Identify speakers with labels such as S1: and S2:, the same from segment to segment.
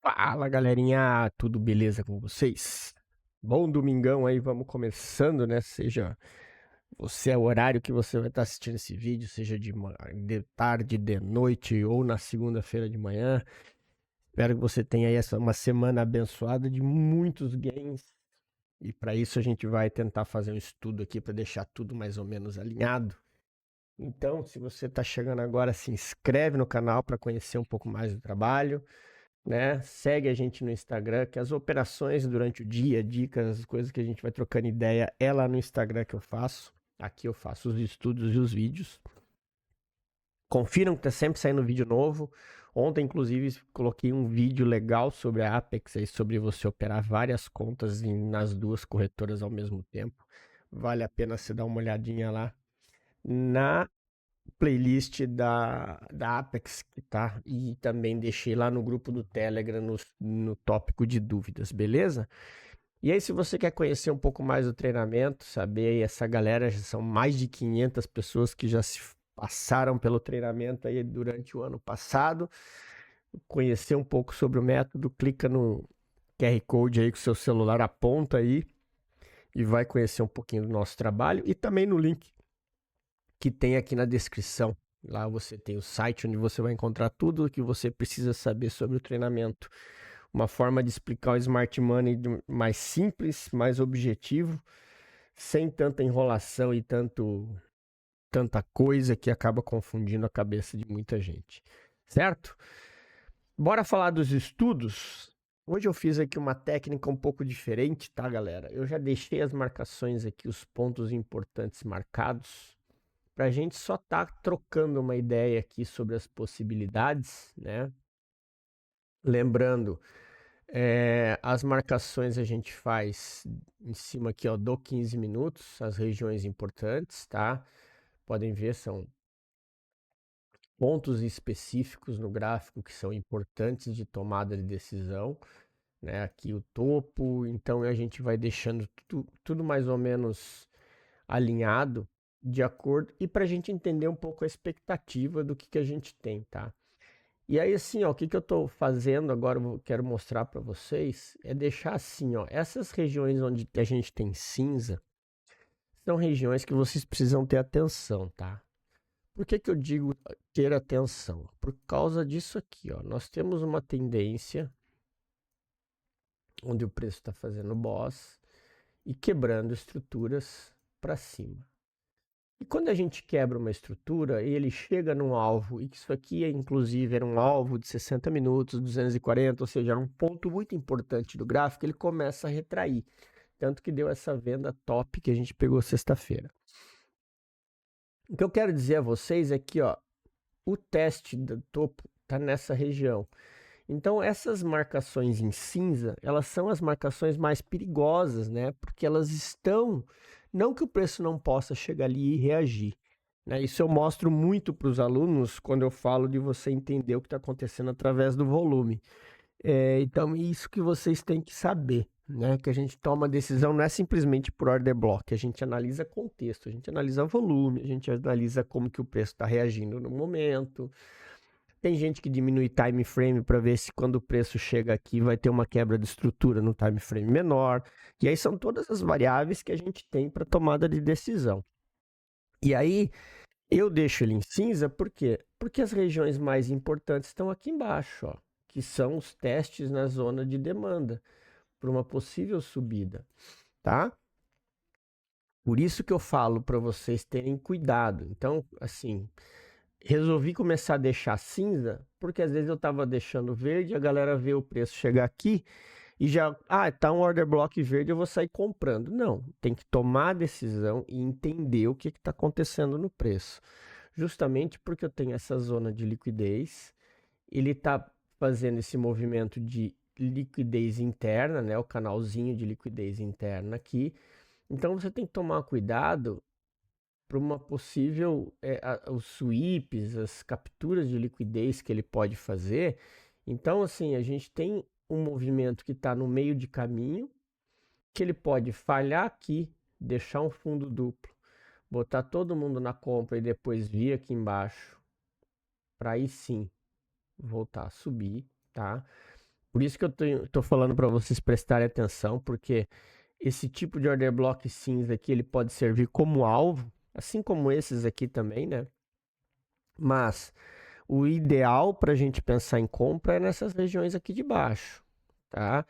S1: Fala galerinha, tudo beleza com vocês? Bom domingão aí, vamos começando, né? Seja você é o horário que você vai estar assistindo esse vídeo, seja de tarde, de noite ou na segunda-feira de manhã. Espero que você tenha aí uma semana abençoada de muitos games. E para isso a gente vai tentar fazer um estudo aqui para deixar tudo mais ou menos alinhado. Então, se você está chegando agora, se inscreve no canal para conhecer um pouco mais do trabalho, né? Segue a gente no Instagram, que as operações durante o dia, dicas, as coisas que a gente vai trocando ideia, é lá no Instagram que eu faço. Aqui eu faço os estudos e os vídeos. Confiram que tá sempre saindo vídeo novo. Ontem, inclusive, coloquei um vídeo legal sobre a Apex, aí, sobre você operar várias contas nas duas corretoras ao mesmo tempo. Vale a pena você dar uma olhadinha lá na playlist da Apex, que tá? E também deixei lá no grupo do Telegram no tópico de dúvidas, beleza? E aí, se você quer conhecer um pouco mais do treinamento, saber aí, essa galera, já são mais de 500 pessoas que já se passaram pelo treinamento aí durante o ano passado, conhecer um pouco sobre o método, clica no QR Code aí que o seu celular aponta aí e vai conhecer um pouquinho do nosso trabalho e também no link que tem aqui na descrição. Lá você tem o site onde você vai encontrar tudo o que você precisa saber sobre o treinamento. Uma forma de explicar o Smart Money mais simples, mais objetivo, sem tanta enrolação e tanta coisa que acaba confundindo a cabeça de muita gente. Certo? Bora falar dos estudos. Hoje eu fiz aqui uma técnica um pouco diferente, tá, galera? Eu já deixei as marcações aqui, os pontos importantes marcados, para a gente só tá trocando uma ideia aqui sobre as possibilidades, né? Lembrando, as marcações a gente faz em cima aqui, ó, do 15 minutos, as regiões importantes, tá? Podem ver, são pontos específicos no gráfico que são importantes de tomada de decisão, né? Aqui o topo, então a gente vai deixando tudo mais ou menos alinhado de acordo e para a gente entender um pouco a expectativa do que a gente tem, tá? E aí assim, ó, o que eu estou fazendo agora, eu quero mostrar para vocês, é deixar assim, ó, essas regiões onde a gente tem cinza, são regiões que vocês precisam ter atenção, tá? Por que eu digo ter atenção? Por causa disso aqui, ó, nós temos uma tendência onde o preço está fazendo boss e quebrando estruturas para cima. E quando a gente quebra uma estrutura e ele chega num alvo, e que isso aqui inclusive era um alvo de 60 minutos, 240, ou seja, era um ponto muito importante do gráfico, ele começa a retrair. Tanto que deu essa venda top que a gente pegou sexta-feira. O que eu quero dizer a vocês é que, ó, o teste do topo está nessa região. Então essas marcações em cinza, elas são as marcações mais perigosas, né? Porque elas estão, não que o preço não possa chegar ali e reagir, né? Isso eu mostro muito para os alunos quando eu falo de você entender o que está acontecendo através do volume. Então, isso que vocês têm que saber, né? Que a gente toma decisão não é simplesmente por order block, a gente analisa contexto, a gente analisa volume, a gente analisa como que o preço está reagindo no momento. Tem gente que diminui time frame para ver se quando o preço chega aqui vai ter uma quebra de estrutura no time frame menor. E aí são todas as variáveis que a gente tem para tomada de decisão. E aí eu deixo ele em cinza por quê? Porque as regiões mais importantes estão aqui embaixo, ó, que são os testes na zona de demanda para uma possível subida, tá? Por isso que eu falo para vocês terem cuidado. Então, assim, resolvi começar a deixar cinza, porque às vezes eu estava deixando verde, a galera vê o preço chegar aqui e já, tá um order block verde, eu vou sair comprando. Não, tem que tomar a decisão e entender o que está acontecendo no preço. Justamente porque eu tenho essa zona de liquidez, ele está fazendo esse movimento de liquidez interna, né, o canalzinho de liquidez interna aqui. Então você tem que tomar cuidado para uma possível os sweeps, as capturas de liquidez que ele pode fazer. Então, assim, a gente tem um movimento que está no meio de caminho, que ele pode falhar aqui, deixar um fundo duplo, botar todo mundo na compra e depois vir aqui embaixo, para aí sim voltar a subir, tá? Por isso que eu tô falando para vocês prestarem atenção, porque esse tipo de order block cinza aqui, ele pode servir como alvo, assim como esses aqui também, né? Mas o ideal para a gente pensar em compra é nessas regiões aqui de baixo, tá?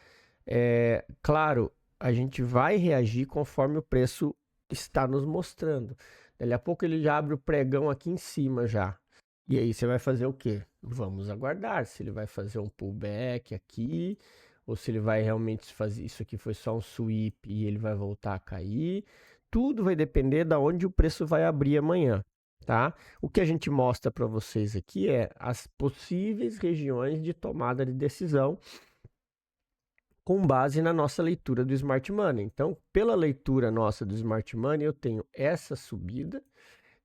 S1: Claro, a gente vai reagir conforme o preço está nos mostrando. Daqui a pouco ele já abre o pregão aqui em cima já. E aí você vai fazer o quê? Vamos aguardar se ele vai fazer um pullback aqui, ou se ele vai realmente fazer isso aqui foi só um sweep e ele vai voltar a cair. Tudo vai depender da onde o preço vai abrir amanhã, tá? O que a gente mostra para vocês aqui é as possíveis regiões de tomada de decisão com base na nossa leitura do Smart Money. Então, pela leitura nossa do Smart Money, eu tenho essa subida,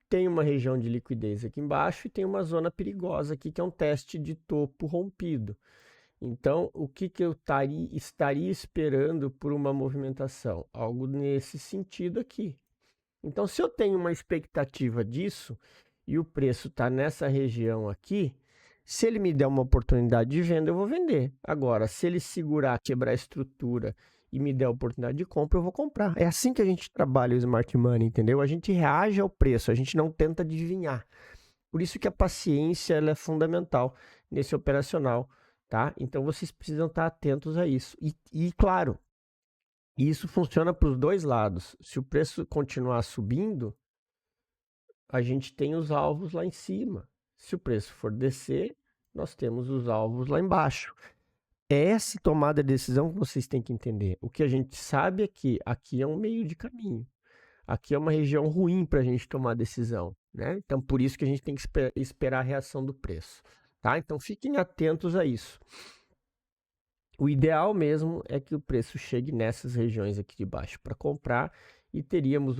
S1: tenho uma região de liquidez aqui embaixo e tenho uma zona perigosa aqui, que é um teste de topo rompido. Então, o que eu estaria esperando por uma movimentação? Algo nesse sentido aqui. Então, se eu tenho uma expectativa disso e o preço está nessa região aqui, se ele me der uma oportunidade de venda, eu vou vender. Agora, se ele segurar, quebrar a estrutura e me der a oportunidade de compra, eu vou comprar. É assim que a gente trabalha o Smart Money, entendeu? A gente reage ao preço, a gente não tenta adivinhar. Por isso que a paciência ela é fundamental nesse operacional, tá? Então, vocês precisam estar atentos a isso. E claro, isso funciona para os dois lados. Se o preço continuar subindo, a gente tem os alvos lá em cima. Se o preço for descer, nós temos os alvos lá embaixo. É essa tomada de decisão que vocês têm que entender. O que a gente sabe é que aqui é um meio de caminho. Aqui é uma região ruim para a gente tomar decisão, né? Então, por isso que a gente tem que esperar a reação do preço, tá? Então, fiquem atentos a isso. O ideal mesmo é que o preço chegue nessas regiões aqui de baixo para comprar e teríamos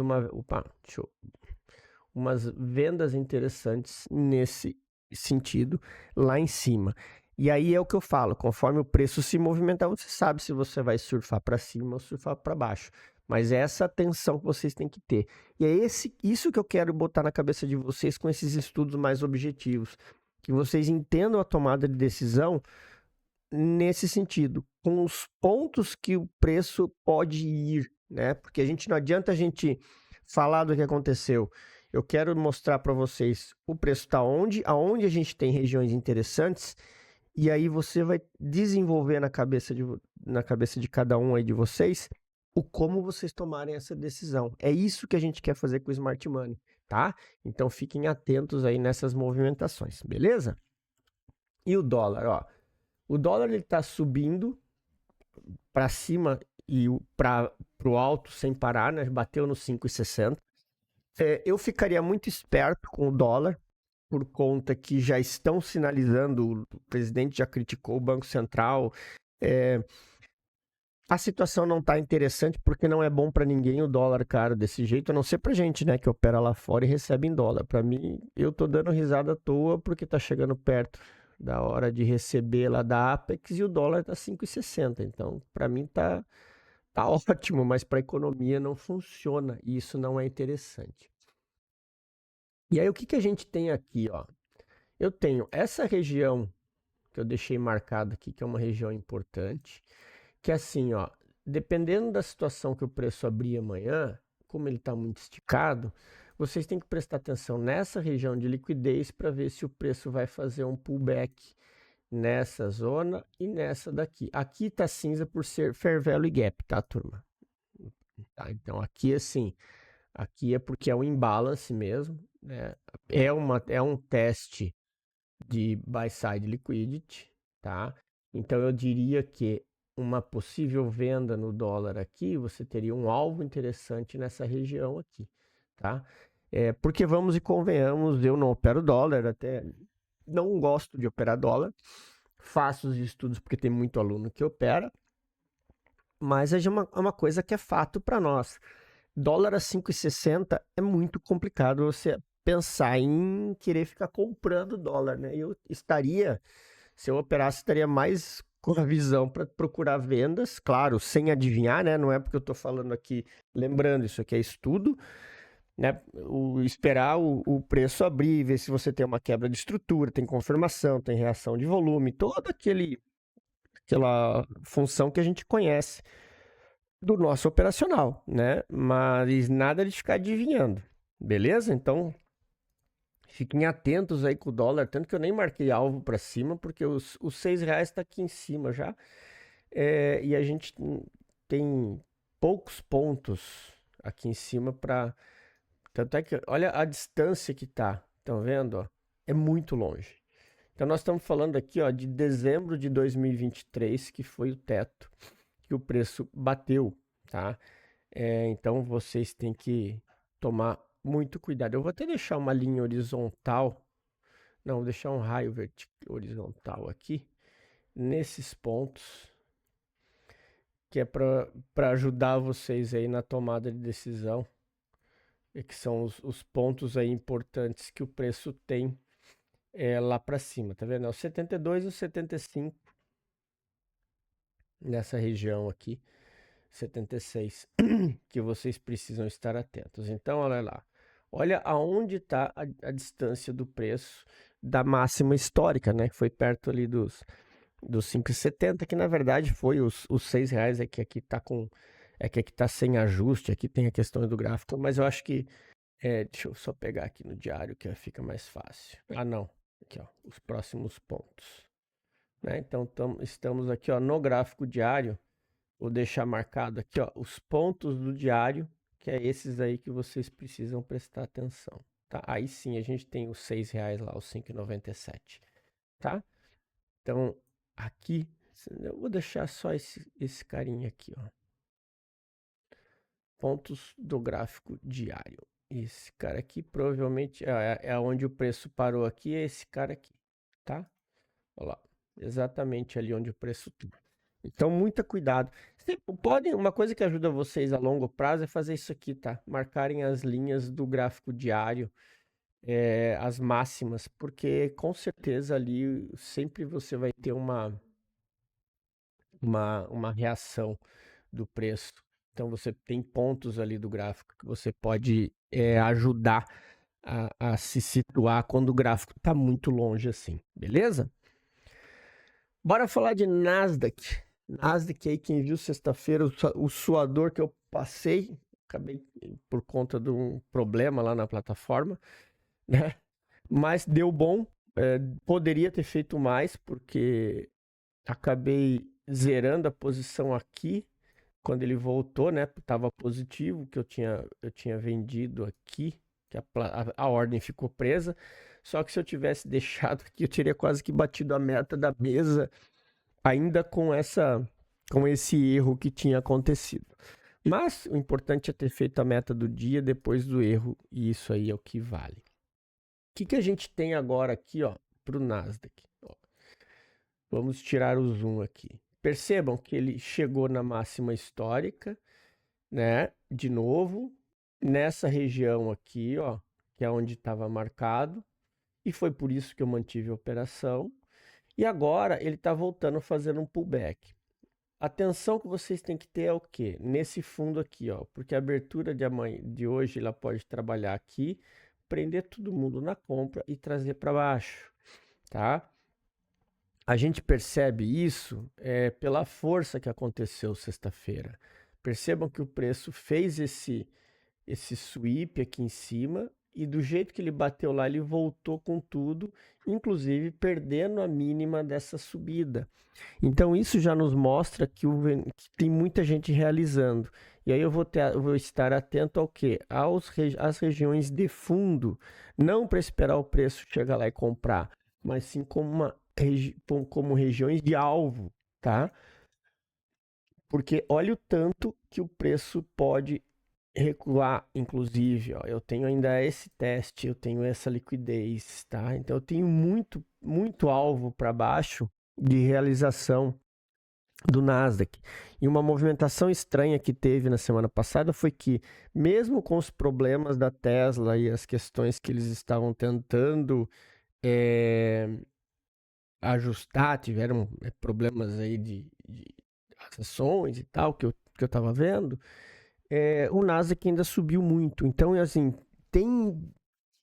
S1: umas vendas interessantes nesse sentido lá em cima. E aí é o que eu falo, conforme o preço se movimentar, você sabe se você vai surfar para cima ou surfar para baixo. Mas é essa atenção que vocês têm que ter. E é isso que eu quero botar na cabeça de vocês com esses estudos mais objetivos. Que vocês entendam a tomada de decisão nesse sentido, com os pontos que o preço pode ir, né? Porque não adianta a gente falar do que aconteceu. Eu quero mostrar para vocês o preço está aonde a gente tem regiões interessantes, e aí você vai desenvolver na cabeça de cada um aí de vocês o como vocês tomarem essa decisão. É isso que a gente quer fazer com o Smart Money, tá? Então fiquem atentos aí nessas movimentações, beleza? E o dólar, ó. O dólar está subindo para cima e para o alto sem parar, né? Bateu no 5,60. Eu ficaria muito esperto com o dólar, por conta que já estão sinalizando, o presidente já criticou o Banco Central. A situação não está interessante porque não é bom para ninguém o dólar caro desse jeito, a não ser para gente, né, que opera lá fora e recebe em dólar. Para mim, eu tô dando risada à toa porque tá chegando perto da hora de receber lá da Apex e o dólar tá 5,60. Então, para mim tá ótimo, mas para a economia não funciona e isso não é interessante. E aí o que a gente tem aqui, ó? Eu tenho essa região que eu deixei marcada aqui, que é uma região importante, que assim, ó, dependendo da situação que o preço abrir amanhã, como ele está muito esticado, vocês têm que prestar atenção nessa região de liquidez para ver se o preço vai fazer um pullback nessa zona e nessa daqui. Aqui está cinza por ser Fair Value Gap, tá, turma? Tá, então aqui assim, aqui é porque é um imbalance mesmo, né? É um teste de buy side liquidity, tá? Então eu diria que uma possível venda no dólar aqui, você teria um alvo interessante nessa região aqui, tá? Porque vamos e convenhamos, eu não opero dólar, até não gosto de operar dólar, faço os estudos porque tem muito aluno que opera, mas é uma coisa que é fato para nós. Dólar a 5,60 é muito complicado você pensar em querer ficar comprando dólar, né? Se eu operasse, estaria mais com a visão para procurar vendas, claro, sem adivinhar, né? Não é porque eu estou falando aqui, lembrando, isso aqui é estudo, né? Esperar o preço abrir, ver se você tem uma quebra de estrutura, tem confirmação, tem reação de volume, todo aquele aquela função que a gente conhece do nosso operacional, né? Mas nada de ficar adivinhando, beleza? Então, fiquem atentos aí com o dólar, tanto que eu nem marquei alvo para cima, porque os R$ 6 está aqui em cima já, e a gente tem poucos pontos aqui em cima para... Tanto é que, olha a distância que tá, estão vendo? Ó? É muito longe. Então, nós estamos falando aqui, ó, de dezembro de 2023, que foi o teto que o preço bateu, tá? Então, vocês têm que tomar muito cuidado. Eu vou até deixar uma linha horizontal, não, vou deixar um raio horizontal aqui, nesses pontos, que é para ajudar vocês aí na tomada de decisão, e que são os pontos aí importantes que o preço tem lá para cima, tá vendo? É o 72 e o 75 nessa região aqui, 76, que vocês precisam estar atentos. Então, olha lá. Olha aonde está a distância do preço da máxima histórica, né? Que foi perto ali dos 5,70, que na verdade foi os R$ 6, é que aqui está que aqui tá sem ajuste, aqui tem a questão do gráfico, mas eu acho que deixa eu só pegar aqui no diário que fica mais fácil. Ah, não. Aqui, ó, os próximos pontos. Né? Então, estamos aqui, ó, no gráfico diário. Vou deixar marcado aqui, ó, os pontos do diário, que é esses aí que vocês precisam prestar atenção, tá? Aí sim a gente tem os R$ 6 lá, os 5,97, tá? Então, aqui, eu vou deixar só esse carinha aqui, ó. Pontos do gráfico diário. Esse cara aqui provavelmente é onde o preço parou aqui, é esse cara aqui, tá? Olha lá, exatamente ali onde o preço tá. Então, muito cuidado. Uma coisa que ajuda vocês a longo prazo é fazer isso aqui, tá? Marcarem as linhas do gráfico diário, as máximas, porque com certeza ali sempre você vai ter uma reação do preço. Então, você tem pontos ali do gráfico que você pode ajudar a se situar quando o gráfico está muito longe assim, beleza? Bora falar de Nasdaq. Nasdaq aí, quem viu sexta-feira, o suador que eu passei, acabei por conta de um problema lá na plataforma, né? Mas deu bom, poderia ter feito mais, porque acabei zerando a posição aqui, quando ele voltou, né? Tava positivo, que eu tinha vendido aqui, que a ordem ficou presa, só que se eu tivesse deixado aqui, eu teria quase que batido a meta da mesa, ainda com esse erro que tinha acontecido. Mas o importante é ter feito a meta do dia depois do erro, e isso aí é o que vale. O que a gente tem agora aqui, ó, para o Nasdaq? Ó, vamos tirar o zoom aqui. Percebam que ele chegou na máxima histórica, né? De novo, nessa região aqui, ó, que é onde estava marcado, e foi por isso que eu mantive a operação. E agora ele está voltando fazendo um pullback. A atenção que vocês têm que ter é o quê? Nesse fundo aqui, ó, porque a abertura de hoje ela pode trabalhar aqui, prender todo mundo na compra e trazer para baixo, tá? A gente percebe isso pela força que aconteceu sexta-feira. Percebam que o preço fez esse sweep aqui em cima e do jeito que ele bateu lá, ele voltou com tudo, inclusive perdendo a mínima dessa subida. Então isso já nos mostra que tem muita gente realizando. E aí eu vou estar atento ao quê? Às regiões de fundo, não para esperar o preço chegar lá e comprar, mas sim como regiões de alvo, tá? Porque olha o tanto que o preço pode recuar, inclusive, ó, eu tenho ainda esse teste, eu tenho essa liquidez, tá? Então eu tenho muito, muito alvo para baixo de realização do Nasdaq. E uma movimentação estranha que teve na semana passada foi que, mesmo com os problemas da Tesla e as questões que eles estavam tentando ajustar, tiveram problemas aí de ações e tal, que eu estava vendo, o Nasdaq ainda subiu muito. Então, assim, tem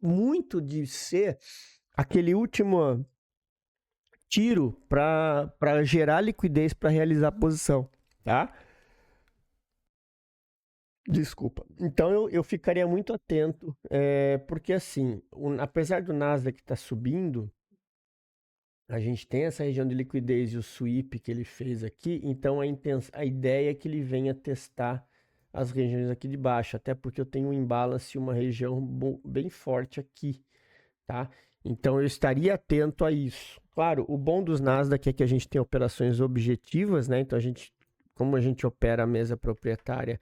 S1: muito de ser aquele último tiro para gerar liquidez para realizar a posição, tá? Desculpa. Então eu ficaria muito atento, porque assim, apesar do Nasdaq estar subindo, a gente tem essa região de liquidez e o sweep que ele fez aqui, então a ideia é que ele venha testar as regiões aqui de baixo, até porque eu tenho um imbalance e uma região bem forte aqui, tá? Então eu estaria atento a isso. Claro, o bom dos Nasdaq é que a gente tem operações objetivas, né? Então como a gente opera a mesa proprietária,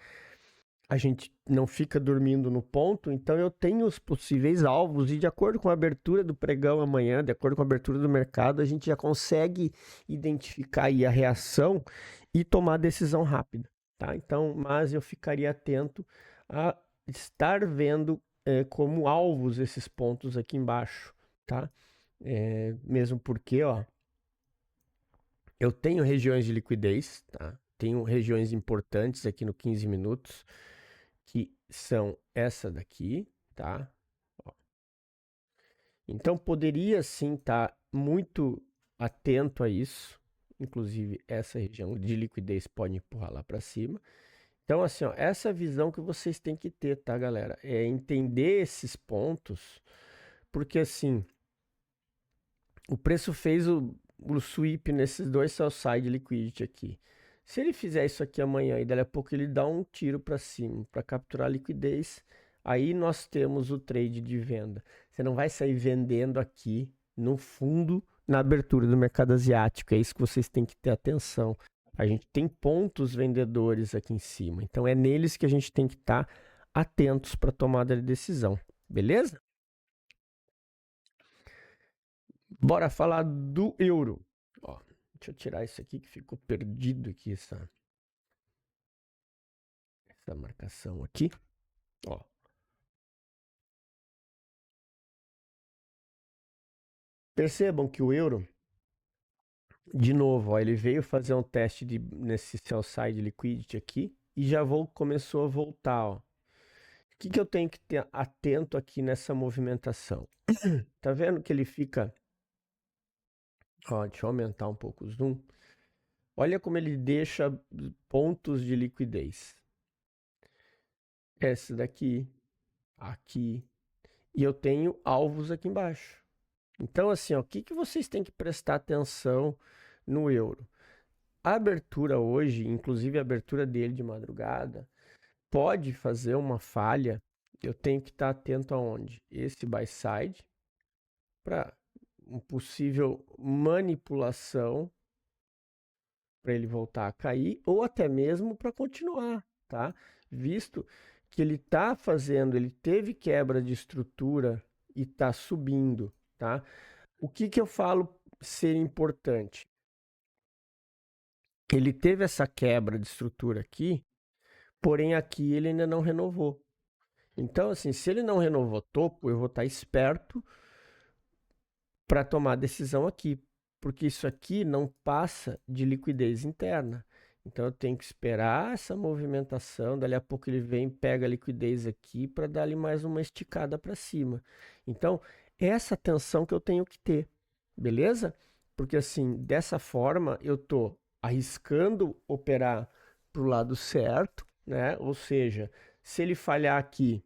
S1: a gente não fica dormindo no ponto, então eu tenho os possíveis alvos e de acordo com a abertura do pregão amanhã, de acordo com a abertura do mercado, a gente já consegue identificar aí a reação e tomar decisão rápida, tá? Então, mas eu ficaria atento a estar vendo como alvos esses pontos aqui embaixo, tá? Mesmo porque, ó, eu tenho regiões de liquidez, tá? Tenho regiões importantes aqui no 15 minutos, que são essa daqui, tá? Ó. Então poderia sim estar muito atento a isso. Inclusive essa região de liquidez pode empurrar lá para cima. Então assim, ó, essa visão que vocês têm que ter, tá, galera? É entender esses pontos, porque assim, o preço fez o sweep nesses dois sell side liquidity aqui. Se ele fizer isso aqui amanhã e dali a pouco ele dá um tiro para cima para capturar liquidez, aí nós temos o trade de venda. Você não vai sair vendendo aqui no fundo na abertura do mercado asiático. É isso que vocês têm que ter atenção. A gente tem pontos vendedores aqui em cima, então é neles que a gente tem que estar atentos para tomada de decisão. Beleza? Bora falar do euro. Ó, deixa eu tirar isso aqui que ficou perdido aqui, essa marcação aqui. Ó. Percebam que o euro, de novo, ó, ele veio fazer um teste nesse sell side liquidity aqui e já começou a voltar. Ó. O que eu tenho que ter atento aqui nessa movimentação? Tá vendo que ele fica... Ó, deixa eu aumentar um pouco o zoom. Olha como ele deixa pontos de liquidez. Esse daqui, aqui. E eu tenho alvos aqui embaixo. Então, assim, ó, o que vocês têm que prestar atenção no euro? A abertura hoje, inclusive a abertura dele de madrugada, pode fazer uma falha. Eu tenho que estar atento aonde? Esse buy side, para uma possível manipulação para ele voltar a cair, ou até mesmo para continuar, tá? Visto que ele está fazendo, ele teve quebra de estrutura e está subindo, tá? O que eu falo ser importante? Ele teve essa quebra de estrutura aqui, porém aqui ele ainda não renovou. Então, assim, se ele não renovou topo, eu vou estar esperto para tomar decisão aqui, porque isso aqui não passa de liquidez interna. Então eu tenho que esperar essa movimentação, dali a pouco ele vem, pega a liquidez aqui para dar ali mais uma esticada para cima. Então, essa atenção que eu tenho que ter, beleza? Porque assim, dessa forma eu tô arriscando operar para o lado certo, né? Ou seja, se ele falhar aqui,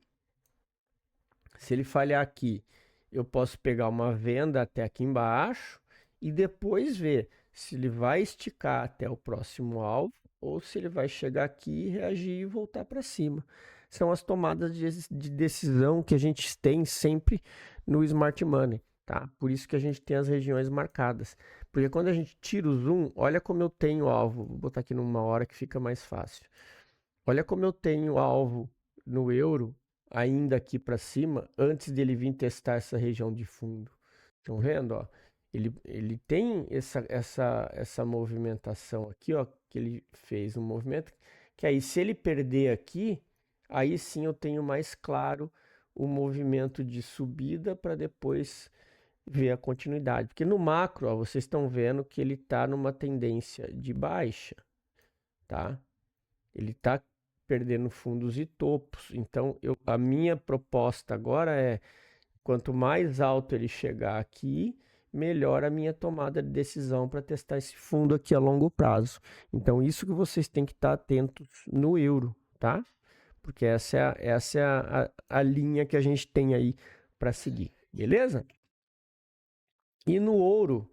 S1: eu posso pegar uma venda até aqui embaixo e depois ver se ele vai esticar até o próximo alvo ou se ele vai chegar aqui, reagir e voltar para cima. São as tomadas de decisão que a gente tem sempre no Smart Money, tá? Por isso que a gente tem as regiões marcadas. Porque quando a gente tira o zoom, olha como eu tenho alvo. Vou botar aqui numa hora que fica mais fácil. Olha como eu tenho alvo no euro ainda aqui para cima, antes dele vir testar essa região de fundo. Estão vendo? Ó? Ele tem essa movimentação aqui, ó, que ele fez um movimento, que aí se ele perder aqui, aí sim eu tenho mais claro o movimento de subida para depois ver a continuidade. Porque no macro, ó, vocês estão vendo que ele está numa tendência de baixa, tá? Ele está perdendo fundos e topos. Então, a minha proposta agora é, quanto mais alto ele chegar aqui, melhor a minha tomada de decisão para testar esse fundo aqui a longo prazo. Então, isso que vocês têm que estar atentos no euro, tá? Porque essa é a linha que a gente tem aí para seguir, beleza? E no ouro,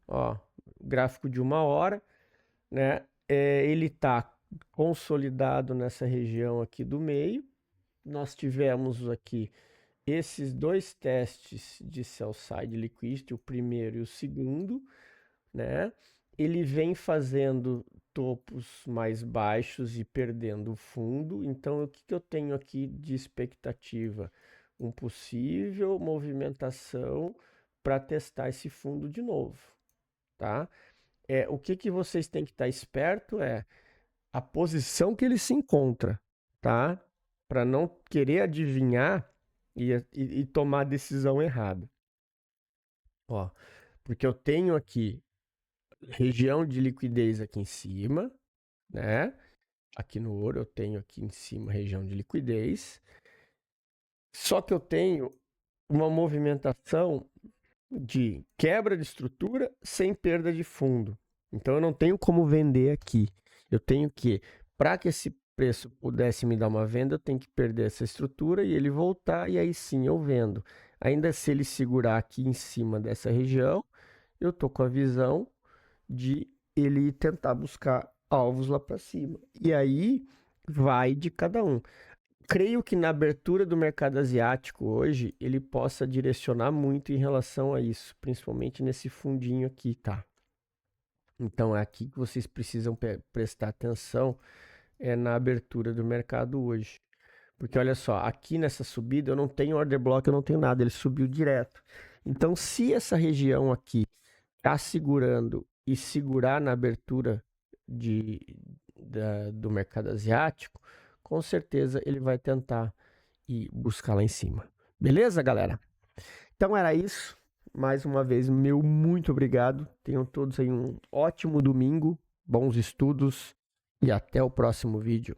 S1: ó, gráfico de 1 hora, né? Ele está consolidado nessa região aqui do meio. Nós tivemos aqui esses dois testes de sell side liquidity, o primeiro e o segundo, né? Ele vem fazendo topos mais baixos e perdendo o fundo. Então, o que eu tenho aqui de expectativa? Um possível movimentação para testar esse fundo de novo, tá? O que vocês têm que estar esperto é a posição que ele se encontra, tá? Para não querer adivinhar e tomar a decisão errada. Ó, porque eu tenho aqui região de liquidez aqui em cima, né? Aqui no ouro eu tenho aqui em cima região de liquidez. Só que eu tenho uma movimentação de quebra de estrutura sem perda de fundo. Então eu não tenho como vender aqui. Eu tenho que, para que esse preço pudesse me dar uma venda, eu tenho que perder essa estrutura e ele voltar, e aí sim eu vendo. Ainda se ele segurar aqui em cima dessa região, eu tô com a visão de ele tentar buscar alvos lá para cima. E aí vai de cada um. Creio que na abertura do mercado asiático hoje, ele possa direcionar muito em relação a isso, principalmente nesse fundinho aqui, tá? Então é aqui que vocês precisam prestar atenção, na abertura do mercado hoje. Porque olha só, aqui nessa subida eu não tenho order block, eu não tenho nada, ele subiu direto. Então, se essa região aqui está segurando e segurar na abertura do mercado asiático, com certeza ele vai tentar ir buscar lá em cima. Beleza, galera? Então era isso. Mais uma vez, meu muito obrigado. Tenham todos aí um ótimo domingo, bons estudos e até o próximo vídeo.